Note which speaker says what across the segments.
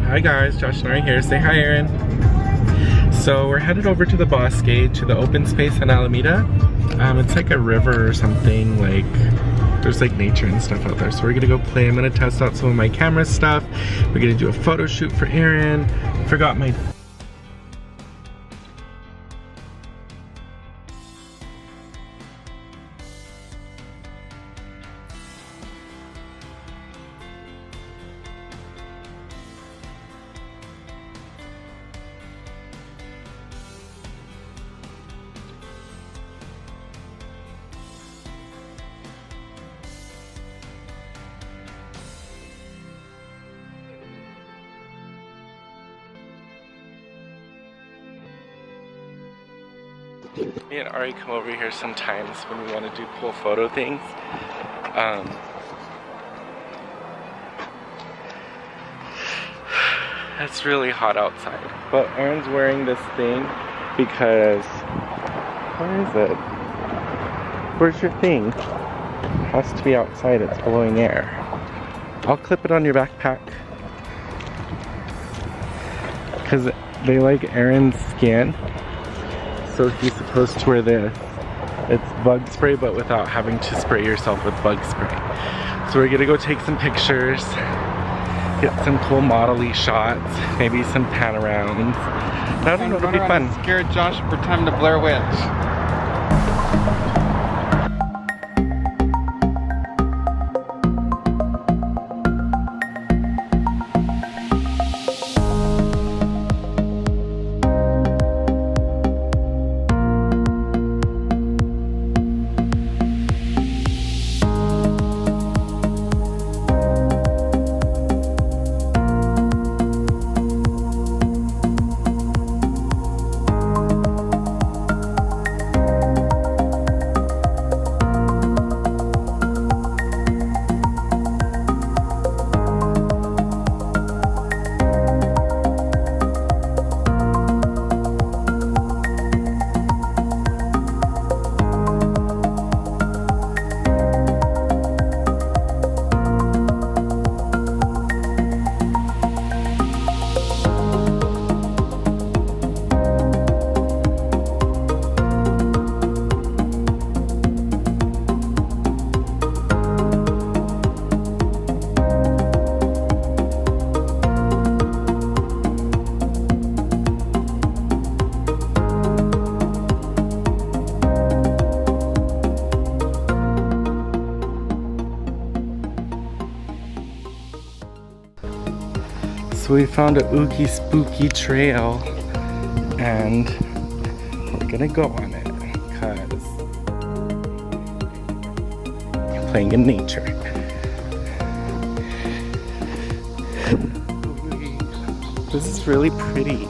Speaker 1: Hi guys, Josh and Ari here. Say hi, Aaron. So we're headed over to the Bosque, to the open space in Alameda. It's like a river or something, like there's like nature and stuff out there. So we're gonna go play. I'm gonna test out some of my camera stuff. We're gonna do a photo shoot for Aaron. Forgot my Me and Ari come over here sometimes when we want to do cool photo things. It's really hot outside, but Aaron's wearing this thing because, where is it? Where's your thing? It has to be outside, it's blowing air. I'll clip it on your backpack because they like Aaron's skin. So he's supposed to wear this. It's bug spray, but without having to spray yourself with bug spray. So we're gonna go take some pictures, get some cool model-y shots, maybe some panorams. I don't know, it'll be fun.
Speaker 2: Scare Josh for time to Blair Witch.
Speaker 1: So we found a oogie spooky trail and we're gonna go on it because we're playing in nature. This is really pretty.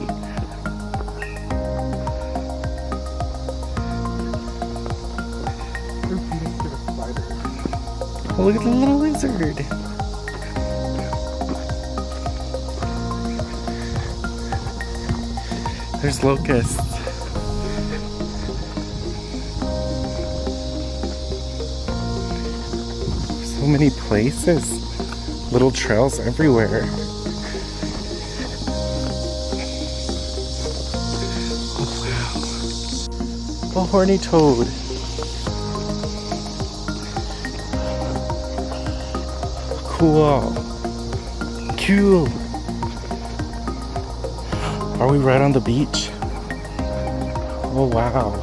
Speaker 1: Oh, look at the little lizard. There's locusts. So many places. Little trails everywhere. Oh wow. A horny toad. Cool. Cool. Are we right on the beach? Oh wow.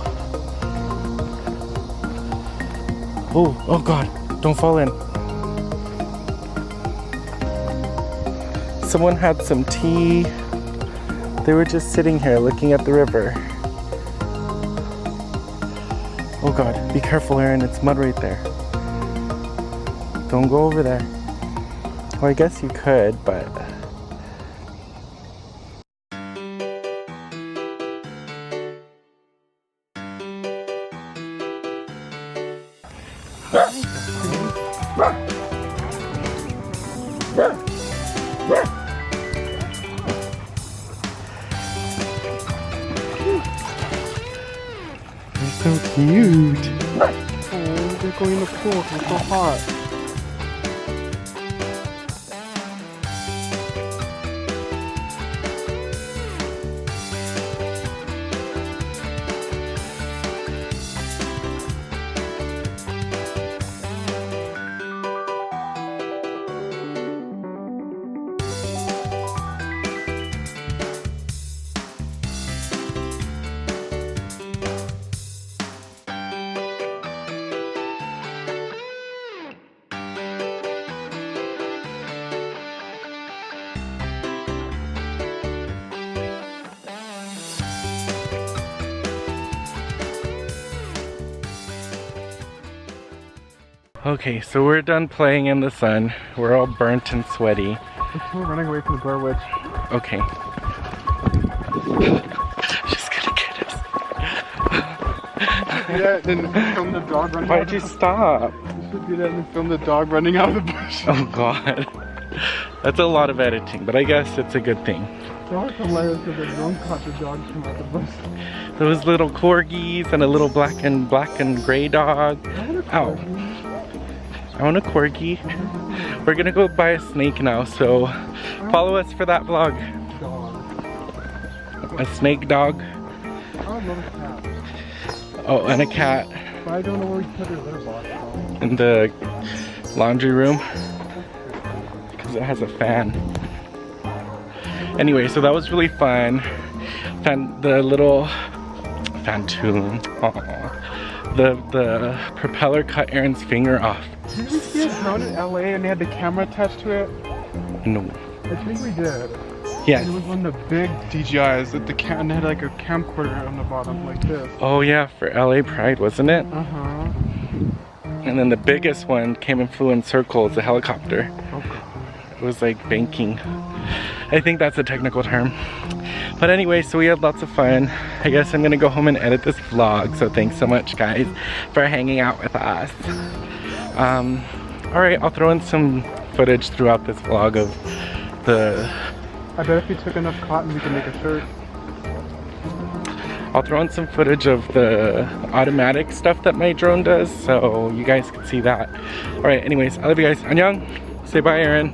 Speaker 1: Oh god, don't fall in. Someone had some tea. They were just sitting here looking at the river. Oh god, be careful, Aaron, it's mud right there. Don't go over there. Well, I guess you could, but so cute.
Speaker 2: Oh, they're going in the pool. It's so hot.
Speaker 1: Okay, so we're done playing in the sun. We're all burnt and sweaty.
Speaker 2: We're running away from the Blair Witch.
Speaker 1: Okay. She's gonna get us.
Speaker 2: Yeah, then film the dog running.
Speaker 1: Why'd you stop?
Speaker 2: You should do that and film the dog running out of the bush.
Speaker 1: Oh god. That's a lot of editing, but I guess it's a good thing.
Speaker 2: That was hilarious because the drone caught the dogs from out the bush.
Speaker 1: Those little corgis and a little black and gray dog. Ow. I want a corgi. We're gonna go buy a snake now, so follow us for that vlog. A snake dog.
Speaker 2: I would love a cat.
Speaker 1: Oh, and a cat.
Speaker 2: But I don't know where we put her litter box.
Speaker 1: In the laundry room. Because it has a fan. Anyway, so that was really fun. The little Fantoon. The propeller cut Aaron's finger off.
Speaker 2: Did we see a drone in LA and they had the camera attached to it?
Speaker 1: No.
Speaker 2: I think we did.
Speaker 1: Yes.
Speaker 2: It was one of the big DJIs that and they had like a camcorder on the bottom like this.
Speaker 1: Oh yeah, for LA Pride, wasn't it?
Speaker 2: Uh-huh.
Speaker 1: And then the biggest one came and flew in circles, the helicopter.
Speaker 2: Oh, God.
Speaker 1: It was like banking. I think that's a technical term. But anyway, so we had lots of fun. I guess I'm gonna go home and edit this vlog. So thanks so much guys for hanging out with us. Alright, I'll throw in some footage throughout this vlog of the...
Speaker 2: I bet if you took enough cotton we could make a shirt.
Speaker 1: I'll throw in some footage of the automatic stuff that my drone does, so you guys can see that. Alright, anyways, I love you guys. Annyeong! Say bye, Aaron.